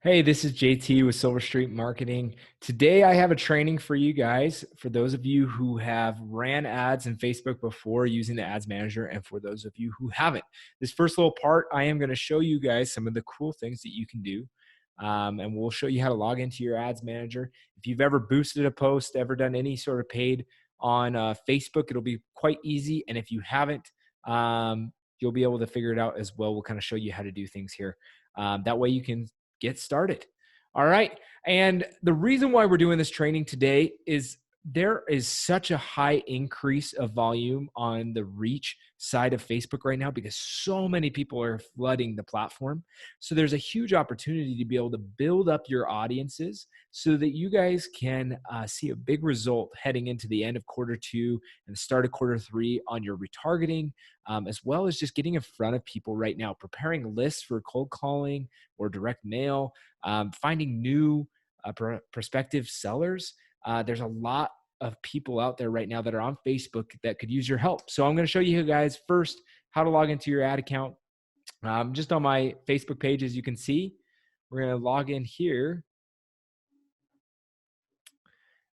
Hey, this is JT with Silver Street Marketing. Today, I have a training for you guys. For those of you who have ran ads in Facebook before using the Ads Manager, and for those of you who haven't. This first little part, I am going to show you guys some of the cool things that you can do. And we'll show you how to log into your Ads Manager. If you've ever boosted a post, ever done any sort of paid on Facebook, it'll be quite easy. And if you haven't, you'll be able to figure it out as well. We'll kind of show you how to do things here. That way you can get started. All right. And the reason why we're doing this training today is there is such a high increase of volume on the reach side of Facebook right now because so many people are flooding the platform. So there's a huge opportunity to be able to build up your audiences so that you guys can see a big result heading into the end of quarter 2 and the start of quarter 3 on your retargeting, as well as just getting in front of people right now, preparing lists for cold calling or direct mail, finding new prospective sellers. There's a lot of people out there right now that are on Facebook that could use your help. So I'm going to show you guys first how to log into your ad account. Just on my Facebook page, as you can see, we're going to log in here.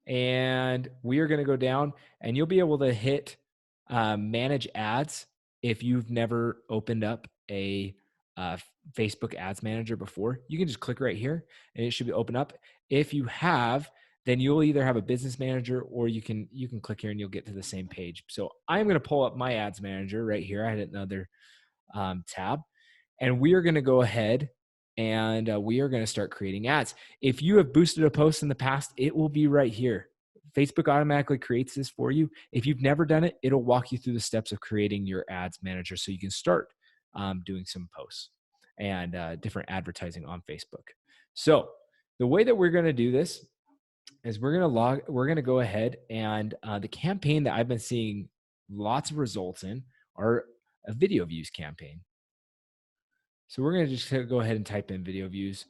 And we are going to go down and you'll be able to hit manage ads if you've never opened up a Facebook Ads Manager before. You can just click right here and it should be open up. If you have, then you'll either have a business manager or you can click here and you'll get to the same page. So I'm going to pull up my Ads Manager right here. I had another tab, and we are going to go ahead and we are going to start creating ads. If you have boosted a post in the past, it will be right here. Facebook automatically creates this for you. If you've never done it, it'll walk you through the steps of creating your ads manager so you can start doing some posts and different advertising on Facebook. So the way that we're going to do this is we're going to go ahead and the campaign that I've been seeing lots of results in are a video views campaign. So we're going to just go ahead and type in video views.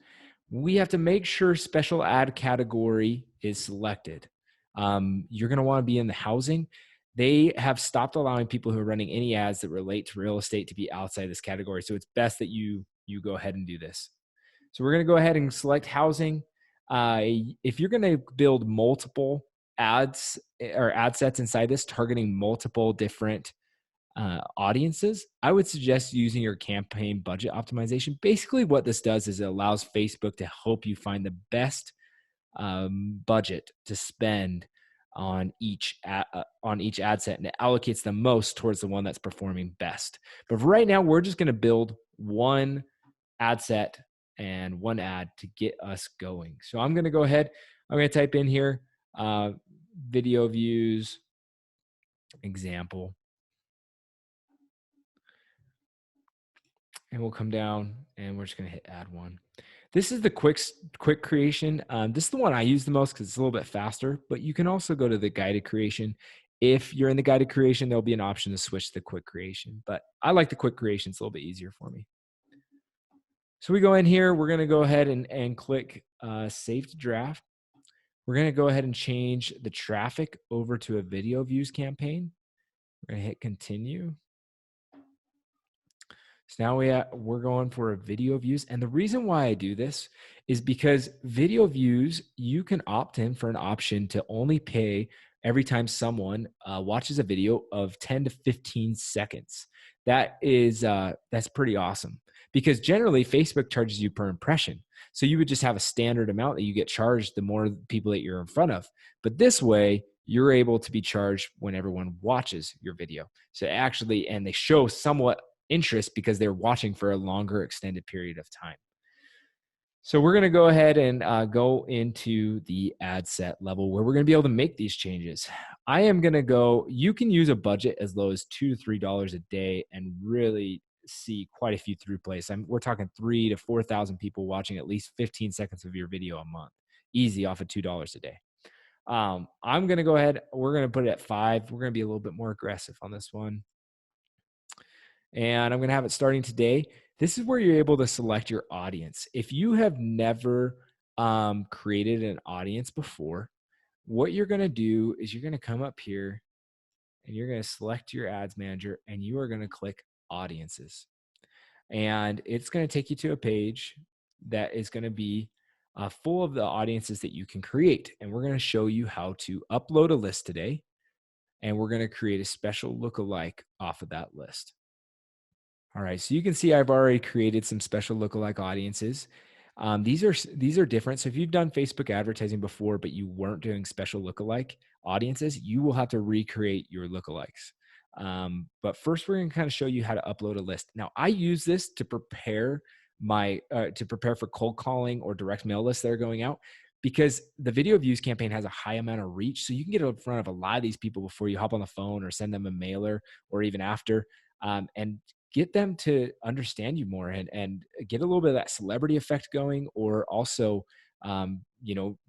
We have to make sure special ad category is selected. You're going to want to be in the housing. They have stopped allowing people who are running any ads that relate to real estate to be outside this category. So it's best that you go ahead and do this. So we're going to go ahead and select housing. If you're going to build multiple ads or ad sets inside this, targeting multiple different audiences, I would suggest using your campaign budget optimization. Basically, what this does is it allows Facebook to help you find the best budget to spend on each ad set, and it allocates the most towards the one that's performing best. But for right now, we're just going to build one ad set and one ad to get us going. So I'm going to go ahead. I'm going to type in here video views example. And we'll come down and we're just going to hit add one. This is the quick creation. This is the one I use the most because it's a little bit faster, but you can also go to the guided creation. If you're in the guided creation, there'll be an option to switch to the quick creation, but I like the quick creation. It's a little bit easier for me. So we go in here, we're going to go ahead and click save to draft. We're going to go ahead and change the traffic over to a video views campaign. We're going to hit continue. So now we're going for a video views. And the reason why I do this is because video views, you can opt in for an option to only pay every time someone watches a video of 10 to 15 seconds. That's pretty awesome because generally Facebook charges you per impression. So you would just have a standard amount that you get charged the more people that you're in front of. But this way, you're able to be charged when everyone watches your video. So actually, and they show somewhat interest because they're watching for a longer extended period of time. So we're going to go ahead and go into the ad set level where we're going to be able to make these changes. I am going to go, you can use a budget as low as $2 to $3 a day and really see quite a few through plays. We're talking 3,000 to 4,000 people watching at least 15 seconds of your video a month, easy off of $2 a day. I'm going to go ahead, we're going to put it at 5. We're going to be a little bit more aggressive on this one. And I'm going to have it starting today. This is where you're able to select your audience. If you have never created an audience before, what you're going to do is you're going to come up here and you're going to select your ads manager and you are going to click audiences. And it's going to take you to a page that is going to be full of the audiences that you can create. And we're going to show you how to upload a list today. And we're going to create a special lookalike off of that list. All right, so you can see I've already created some special lookalike audiences. These are different. So if you've done Facebook advertising before, but you weren't doing special lookalike audiences, you will have to recreate your lookalikes. But first, we're going to kind of show you how to upload a list. Now, I use this to prepare for cold calling or direct mail lists that are going out, because the video views campaign has a high amount of reach. So you can get in front of a lot of these people before you hop on the phone or send them a mailer, or even after, and get them to understand you more, and get a little bit of that celebrity effect going, or also,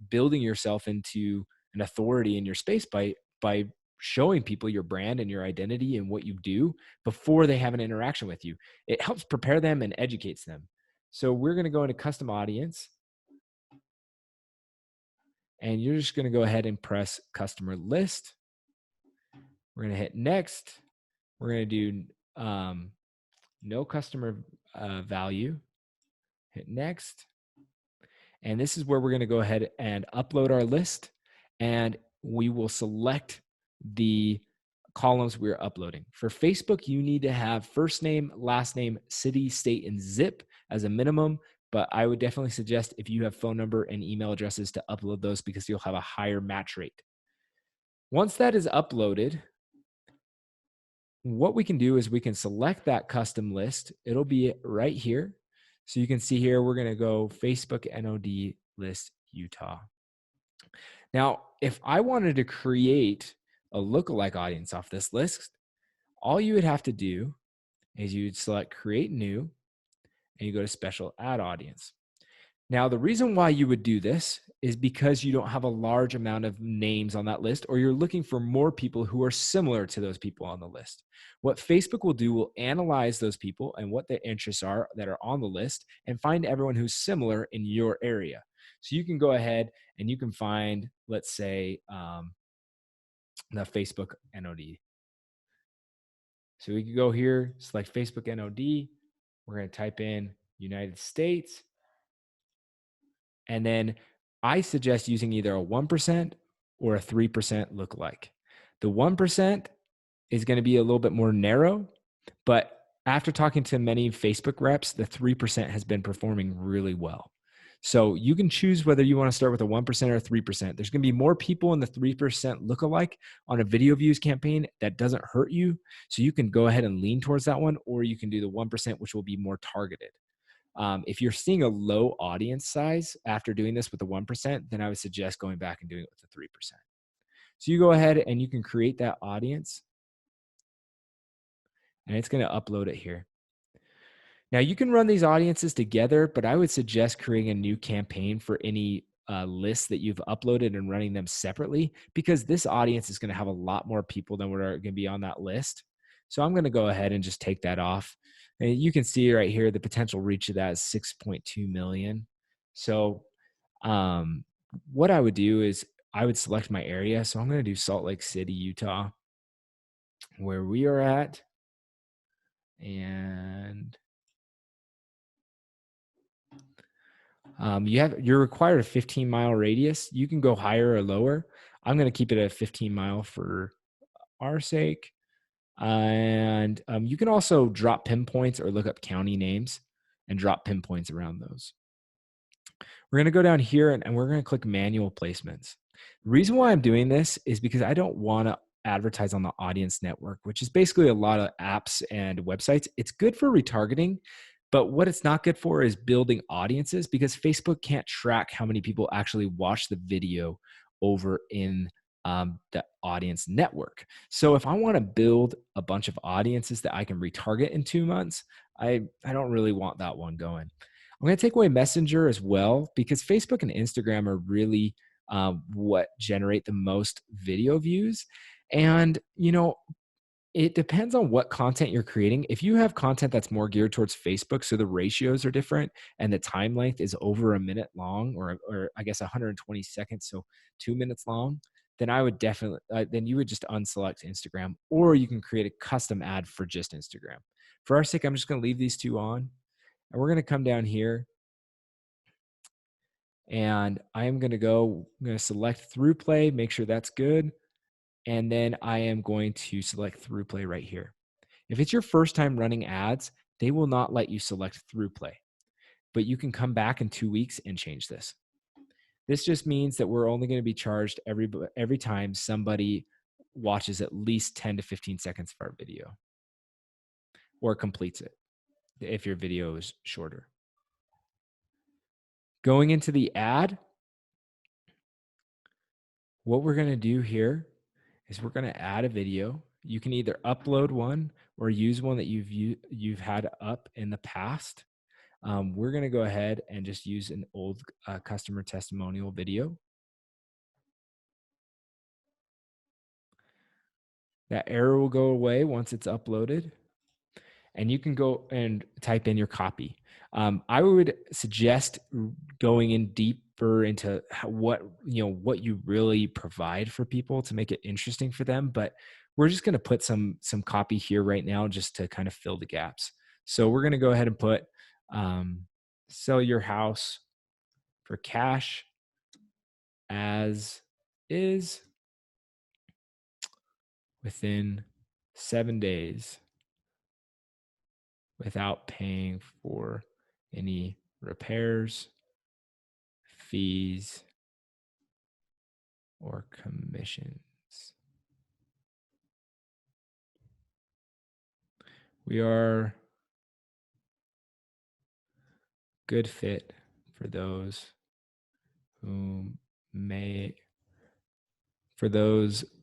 building yourself into an authority in your space by showing people your brand and your identity and what you do before they have an interaction with you. It helps prepare them and educates them. So we're going to go into custom audience, and you're just going to go ahead and press customer list. We're going to hit next. We're going to do no customer value. Hit next. And this is where we're going to go ahead and upload our list, and we will select the columns we're uploading. For Facebook, you need to have first name, last name, city, state, and zip as a minimum. But I would definitely suggest, if you have phone number and email addresses, to upload those, because you'll have a higher match rate. Once that is uploaded, what we can do is we can select that custom list. It'll be right here. So you can see here, we're going to go Facebook NOD list Utah. Now, if I wanted to create a lookalike audience off this list, all you would have to do is you'd select create new, and you go to special add audience. Now, the reason why you would do this is because you don't have a large amount of names on that list, or you're looking for more people who are similar to those people on the list. What Facebook will do will analyze those people and what their interests are that are on the list, and find everyone who's similar in your area. So you can go ahead and you can find, let's say, the Facebook NOD. So we can go here, select Facebook NOD. We're going to type in United States. And then I suggest using either a 1% or a 3% lookalike. The 1% is going to be a little bit more narrow, but after talking to many Facebook reps, the 3% has been performing really well. So you can choose whether you want to start with a 1% or a 3%. There's going to be more people in the 3% lookalike on a video views campaign. That doesn't hurt you. So you can go ahead and lean towards that one, or you can do the 1%, which will be more targeted. If you're seeing a low audience size after doing this with the 1%, then I would suggest going back and doing it with the 3%. So you go ahead and you can create that audience, and it's going to upload it here. Now you can run these audiences together, but I would suggest creating a new campaign for any lists that you've uploaded and running them separately, because this audience is going to have a lot more people than what are going to be on that list. So I'm going to go ahead and just take that off. And you can see right here, the potential reach of that is 6.2 million. So what I would do is I would select my area. So I'm going to do Salt Lake City, Utah, where we are at. And you're required a 15-mile radius. You can go higher or lower. I'm going to keep it at 15 mile for our sake. And you can also drop pinpoints or look up county names and drop pinpoints around those. We're going to go down here and we're going to click manual placements. The reason why I'm doing this is because I don't want to advertise on the audience network, which is basically a lot of apps and websites. It's good for retargeting, but what it's not good for is building audiences, because Facebook can't track how many people actually watch the video over in the audience network. So if I want to build a bunch of audiences that I can retarget in 2 months, I don't really want that one going. I'm going to take away Messenger as well, because Facebook and Instagram are really what generate the most video views. And, it depends on what content you're creating. If you have content that's more geared towards Facebook, so the ratios are different and the time length is over a minute long, or I guess 120 seconds, so 2 minutes long, then I would definitely, then you would just unselect Instagram, or you can create a custom ad for just Instagram. For our sake, I'm just going to leave these two on, and we're going to come down here And I'm going to select Throughplay, make sure that's good. And then I am going to select Throughplay right here. If it's your first time running ads, they will not let you select Throughplay, but you can come back in 2 weeks and change this. This just means that we're only going to be charged every time somebody watches at least 10 to 15 seconds of our video or completes it if your video is shorter. Going into the ad, what we're going to do here is we're going to add a video. You can either upload one or use one that you've had up in the past. We're going to go ahead and just use an old customer testimonial video. That error will go away once it's uploaded. And you can go and type in your copy. I would suggest going in deeper into what you really provide for people to make it interesting for them. But we're just going to put some copy here right now just to kind of fill the gaps. So we're going to go ahead and put sell your house for cash as is within 7 days without paying for any repairs, fees, or commissions. We are good fit for those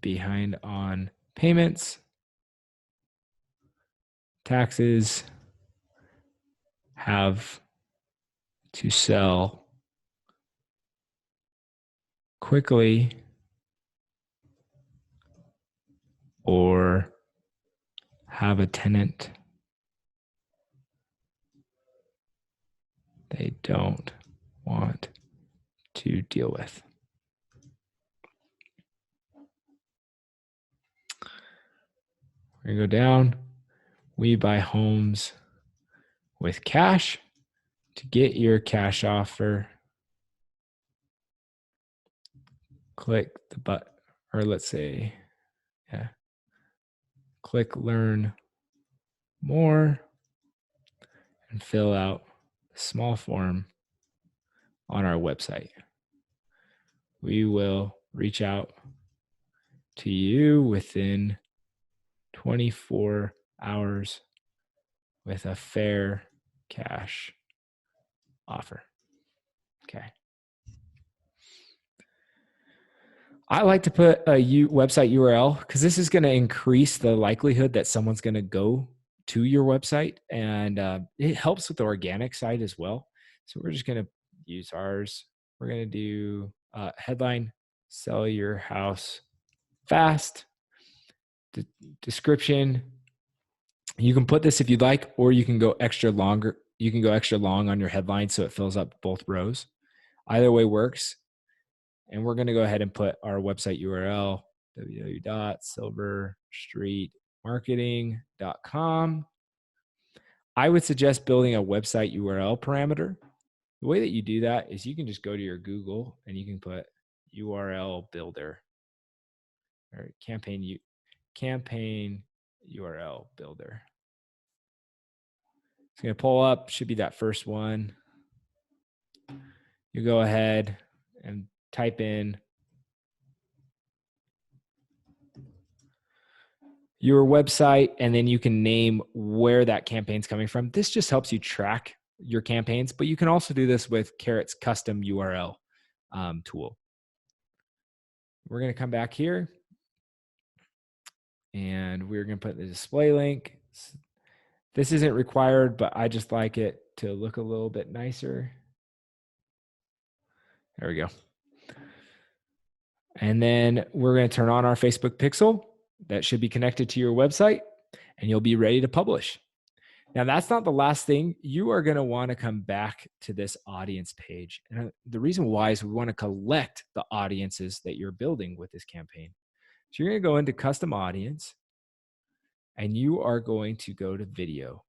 behind on payments, taxes, have to sell quickly, or have a tenant they don't want to deal with. We're going to go down. We buy homes with cash. To get your cash offer, click the button, or let's say, click learn more and fill out a small form on our website. We will reach out to you within 24 hours with a fair cash offer. Okay. I like to put a website URL because this is going to increase the likelihood that someone's going to go to your website, and it helps with the organic side as well. So we're just going to use ours. We're going to do headline, sell your house fast. Description. You can put this if you'd like, or you can go extra longer. You can go extra long on your headline so it fills up both rows. Either way works. And we're going to go ahead and put our website URL, www.silverstreetmarketing.com. I would suggest building a website URL parameter. The way that you do that is you can just go to your Google and you can put URL builder or campaign URL builder. It's going to pull up, should be that first one. You go ahead and type in your website, and then you can name where that campaign's coming from. This just helps you track your campaigns, but you can also do this with Carrot's custom URL tool. We're going to come back here, and we're going to put the display link. This isn't required, but I just like it to look a little bit nicer. There we go. And then we're going to turn on our Facebook pixel that should be connected to your website, and you'll be ready to publish. Now, that's not the last thing. You are going to want to come back to this audience page. And the reason why is we want to collect the audiences that you're building with this campaign. So you're going to go into custom audience, and you are going to go to video.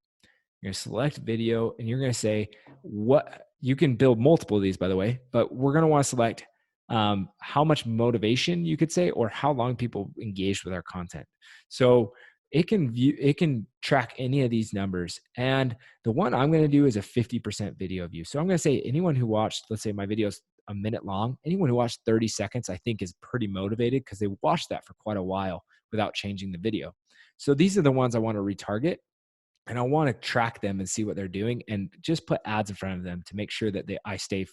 You're going to select video, and you're going to say what you can build multiple of these, by the way, but we're going to want to select how much motivation you could say, or how long people engaged with our content. So it can track any of these numbers. And the one I'm going to do is a 50% video view. So I'm going to say anyone who watched, let's say my video is a minute long, anyone who watched 30 seconds, I think is pretty motivated because they watched that for quite a while without changing the video. So these are the ones I want to retarget, and I want to track them and see what they're doing, and just put ads in front of them to make sure that I stay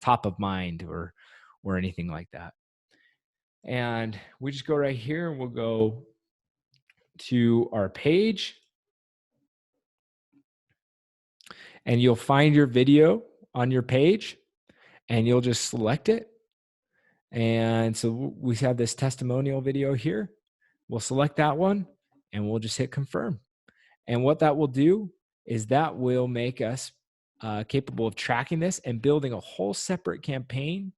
top of mind or anything like that. And we just go right here and we'll go to our page, and you'll find your video on your page, and you'll just select it. And so we have this testimonial video here. We'll select that one, and we'll just hit confirm. And what that will do is that will make us capable of tracking this and building a whole separate campaign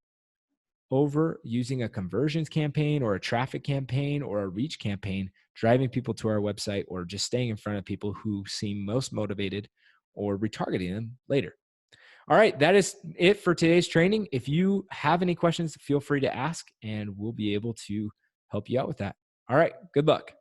over using a conversions campaign or a traffic campaign or a reach campaign, driving people to our website, or just staying in front of people who seem most motivated, or retargeting them later. All right, that is it for today's training. If you have any questions, feel free to ask, and we'll be able to help you out with that. All right, good luck.